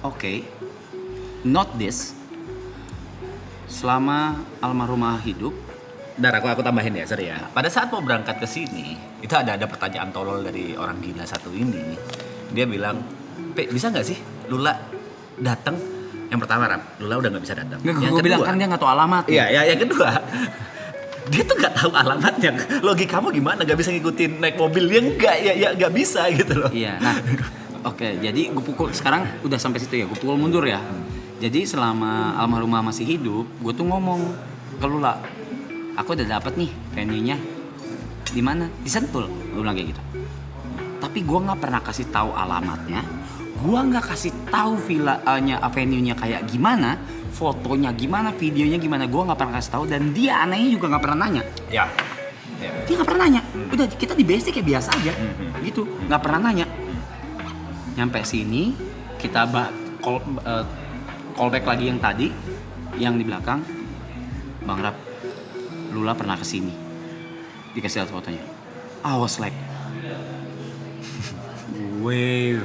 Oke, not this. Selama almarhumah hidup, Bentar, aku tambahin ya, sorry ya. Pada saat mau berangkat ke sini, itu ada pertanyaan tolol dari orang gila satu ini. Dia bilang, bisa nggak sih Lula datang? Yang pertama, Lula udah nggak bisa datang. gue bilang kan dia nggak tahu alamat. Iya, yang kedua, dia tuh nggak tahu alamatnya. Logikamu gimana? Nggak bisa ngikutin naik mobil? Dia nggak bisa gitu loh. Iya, nah, oke, jadi gue pukul sekarang udah sampai situ ya. Gue pukul mundur ya. Jadi selama almarhumah masih hidup, gue tuh ngomong ke Lula, aku udah dapat nih venue-nya. Di mana? Di Sentul. Gue bilang kayak gitu. Tapi gue nggak pernah kasih tahu alamatnya. Gue nggak kasih tahu villanya, venue-nya kayak gimana, fotonya gimana, videonya gimana. Gue nggak pernah kasih tahu dan dia anehnya juga nggak pernah nanya. Ya. Dia nggak pernah nanya. Udah kita di BSD kayak biasa aja, gitu. Nggak pernah nanya. Nyampe sini kita callback lagi yang tadi, yang di belakang, Bang Rap, Lula pernah kesini, dikasih lihat fotonya. I was like, wait,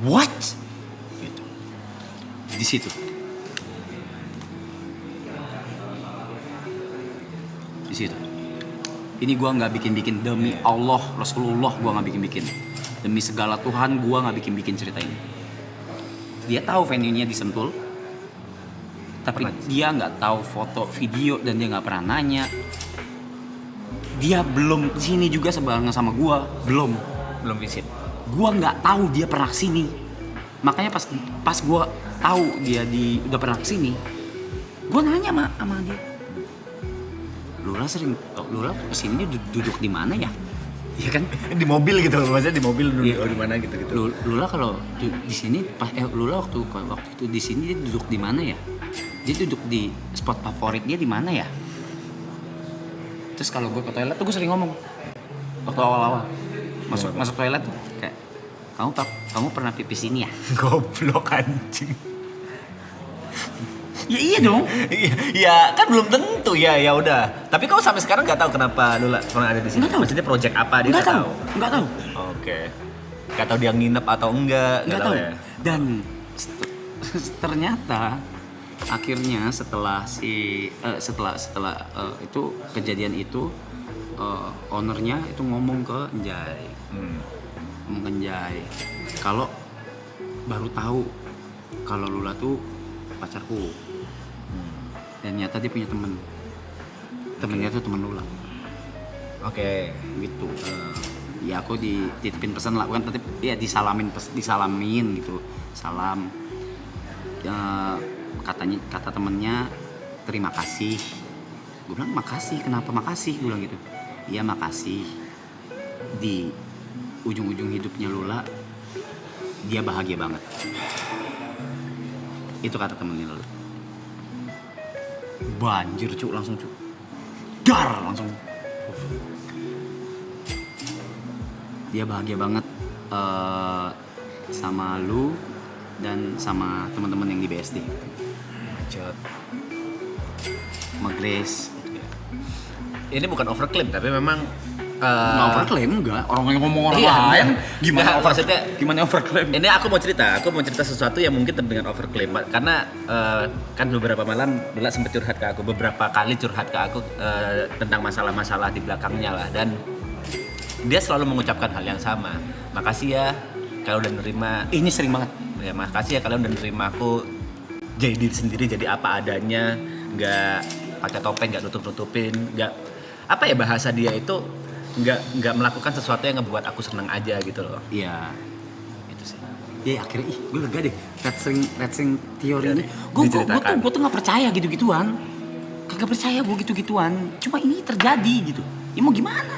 what? Gitu. Di situ. Di situ. Ini gua nggak bikin-bikin, demi Allah, Rasulullah gua nggak bikin-bikin. Demi segala Tuhan gua nggak bikin-bikin cerita ini. Dia tahu venue-nya di Sentul, tapi dia nggak tahu foto, video, dan dia nggak pernah nanya. Dia belum sini juga sebarengan sama gua, belum visit. Gua nggak tahu dia pernah kesini. Makanya pas gua tahu dia udah pernah kesini, gua nanya sama dia, Lula kesini duduk di mana ya? Iya kan? Di mobil gitu, maksudnya di mobil duduk di mana gitu. Lula kalau di sini Lula waktu itu di sini dia duduk di mana ya? Dia duduk di spot favorit dia di mana ya? Terus kalau gue ke toilet tuh gue sering ngomong waktu awal-awal masuk toilet tuh kayak, kamu pernah pipis sini ya? Goblok anjing. Ya iya dong. Ya kan belum tentu ya udah. Tapi kau sampai sekarang nggak tahu kenapa Lula pernah ada di sini. Nggak tahu. Maksudnya project apa dia nggak tahu. Nggak tahu. Oke. Nggak tahu dia nginep atau enggak. Nggak tahu. Ya. Dan ternyata akhirnya setelah itu kejadian itu ownernya itu ngomong ke Njai. Ngomong ke Njai. Kalau baru tahu kalau Lula tuh pacarku. Dan nyata dia punya temennya tuh temen Lula. Oke. Gitu. Ya aku dititipin pesan lah, bukan titip ya, disalamin gitu, salam. Kata temennya terima kasih. Gue bilang makasih, kenapa makasih? Gue bilang gitu. Iya makasih. Di ujung-ujung hidupnya Lula dia bahagia banget. Itu kata temennya Lula. Banjir langsung dar langsung. Dia bahagia banget sama lu dan sama teman-teman yang di BSD. Macet. Sama Grace. Ini bukan overclaim tapi memang nggak overclaim enggak, orang yang ngomong orang iya, lain gimana maksudnya gimana overclaim? Ini aku mau cerita sesuatu yang mungkin terdengar overclaim karena kan beberapa malam Lula sempat curhat ke aku, beberapa kali curhat ke aku tentang masalah-masalah di belakangnya lah, dan dia selalu mengucapkan hal yang sama. Makasih ya kalau udah nerima. Ini sering banget. Ya makasih ya kalian udah nerima aku jadi diri sendiri, jadi apa adanya, nggak pakai topeng, nggak nutup-nutupin, nggak apa ya bahasa dia itu, nggak melakukan sesuatu yang ngebuat aku senang aja gitu loh. Iya, itu sih. Ya akhirnya gue lega deh. Retsing teori ini. Gue tuh nggak percaya gitu-gituan. Kagak percaya gue gitu-gituan. Cuma ini terjadi gitu. Ya mau gimana?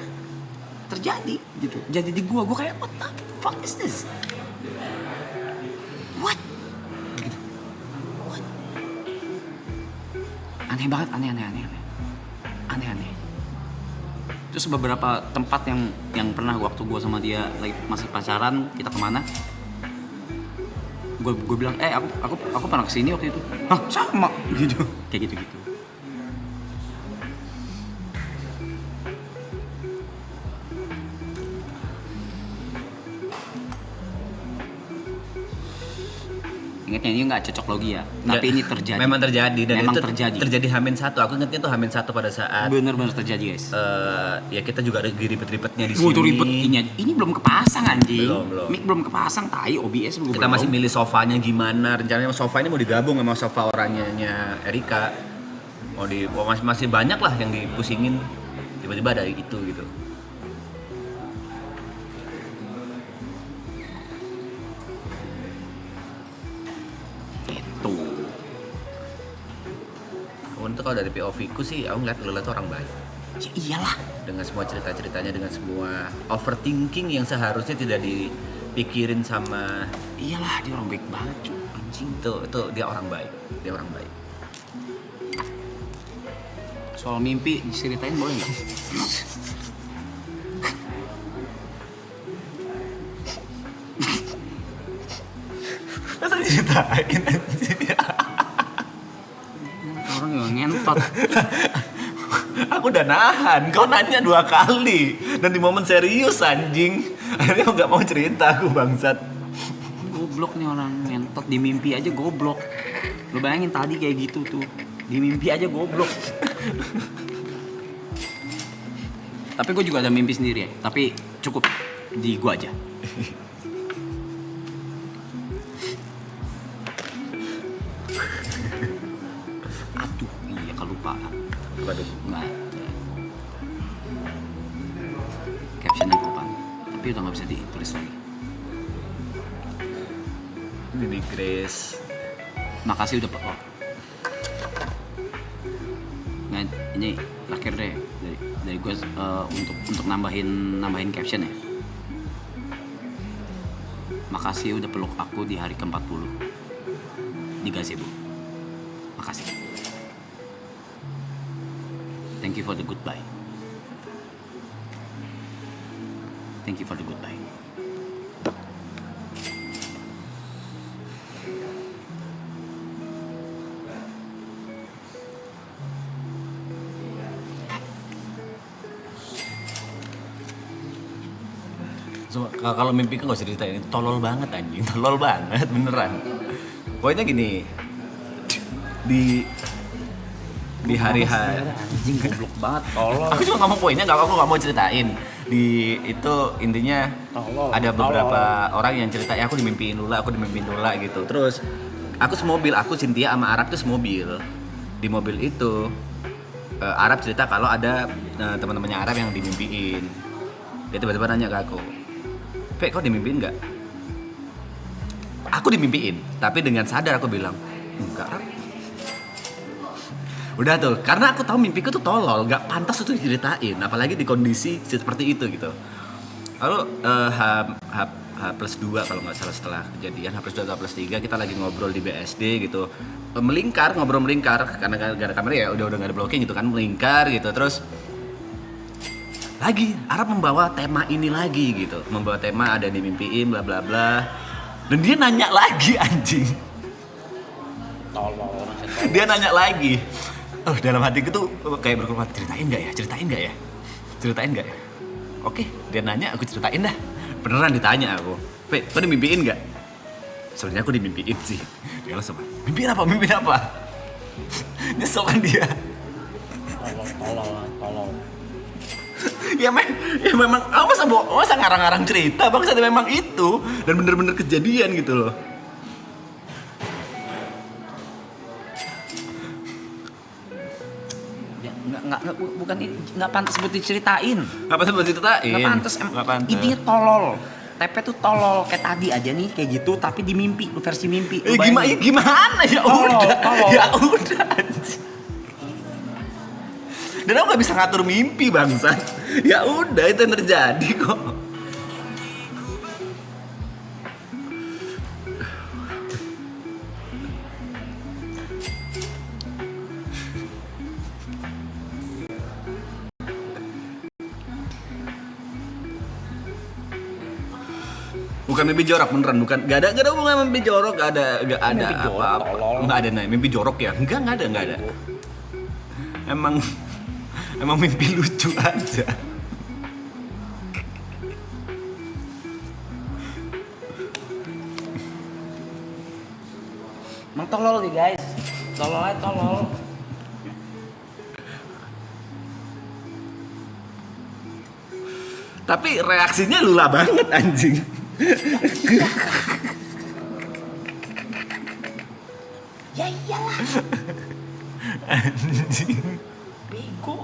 Terjadi gitu. Jadi di gue kayak what the fuck is this? What? Gitu. What? Aneh banget, aneh. Terus beberapa tempat yang pernah waktu gue sama dia masih pacaran, kita kemana, gue bilang aku pernah kesini waktu itu. Hah sama gitu, kayak gitu. Ingatnya ini nggak cocok logi ya, tapi ini terjadi. Memang terjadi dan Memang itu terjadi H-1. Aku ingetnya tuh H-1 pada saat Bener-bener terjadi guys. ya kita juga lagi ribet-ribetnya di Itu sini. ribet ini belum kepasang anjing. Belum. Mic belum kepasang, tai OBS belum. Kita masih milih sofanya gimana. Rencananya sofa ini mau digabung sama sofa orangnya Erika. Masih banyak lah yang dipusingin. Tiba-tiba ada itu gitu. Itu. Untuk kalau dari POV ku sih, aku ngeliat Lula tuh orang baik. Ya iyalah. Dengan semua cerita-ceritanya, dengan semua overthinking yang seharusnya tidak dipikirin sama. Iyalah, dia orang baik banget cuy. Anjing. Itu dia orang baik. Dia orang baik. Soal mimpi diceritain boleh nggak? Masa diceritain? Orang yang ngentot. Aku udah nahan, kau nanya 2 kali dan di momen serius anjing. Akhirnya aku nggak mau cerita, aku bangsat. Goblok nih orang ngentot di mimpi aja goblok. Lu bayangin tadi kayak gitu tuh. Di mimpi aja goblok. Tapi gue juga ada mimpi sendiri ya. Tapi cukup di gue aja. Aduh, iya kelupaan. Waduh. Nggak. Captionnya kelupaan. Tapi udah nggak bisa ditulis lagi. Bibi Grace. Makasih udah Pak. Nah, ini terakhir deh dari gue untuk nambahin caption ya. Makasih udah peluk aku di hari ke-40 di gazebo. Makasih. Thank you for the goodbye. Thank you for the goodbye. Kalau mimpi kan gak usah ceritain, itu tolol banget anjing, tolol banget beneran. Pokoknya gini, di hari-hari Anjing goblok banget, tolol. aku cuma ngomong poinnya, aku nggak mau ceritain. Di itu intinya ada beberapa orang yang cerita, ya aku dimimpiin Lula gitu. Terus aku semobil, aku Cynthia sama Arab tuh semobil. Di mobil itu Arab cerita kalau ada teman-temannya Arab yang dimimpiin. Dia tiba-tiba nanya ke aku, "Pe, kau dimimpiin nggak?" Aku dimimpiin, tapi dengan sadar aku bilang, "Enggak, Arab." Udah tuh, karena aku tahu mimpiku tuh tolol, nggak pantas untuk diceritain, apalagi di kondisi seperti itu gitu. Lalu H+2 kalau nggak salah setelah kejadian, H+2 atau H+3 kita lagi ngobrol di BSD gitu, ngobrol melingkar karena gara-gara kamera ya udah nggak ada blocking gitu kan, melingkar gitu. Terus lagi Arab membawa tema ini lagi gitu, membawa tema ada dimimpiin bla bla bla, dan dia nanya lagi anjing. Dia nanya lagi. Dalam hatiku tuh kayak berkeluar, ceritain nggak ya? Oke, dia nanya, aku ceritain dah. Beneran ditanya aku, "Pe, kau dimimpiin nggak?" Sebenarnya aku dimimpiin sih. Dia langsung, mimpiin apa? Nyesel kan dia. Tolol. Ya memang, masa ngarang-ngarang cerita bang, memang itu dan bener-bener kejadian gitu loh. Ya, nggak pantas buat diceritain. Nggak pantas buat ceritain. Nggak pantas. Intinya tolol. Tepe tuh tolol kayak tadi aja nih kayak gitu, tapi di mimpi, versi mimpi. Gimana ya Tolol. udah anjing. Dan aku nggak bisa ngatur mimpi bangsa. Ya udah, itu yang terjadi kok. Bukan mimpi jorok beneran, gak ada hubungan sama mimpi jorok, gak ada apa-apa. Nggak ada mimpi jorok ya, nggak ada. Emang mimpi lucu aja. Emang tolol nih guys. Tolol aja tolol. Tapi reaksinya lula banget anjing. Ya iyalah. Anjing. Bego.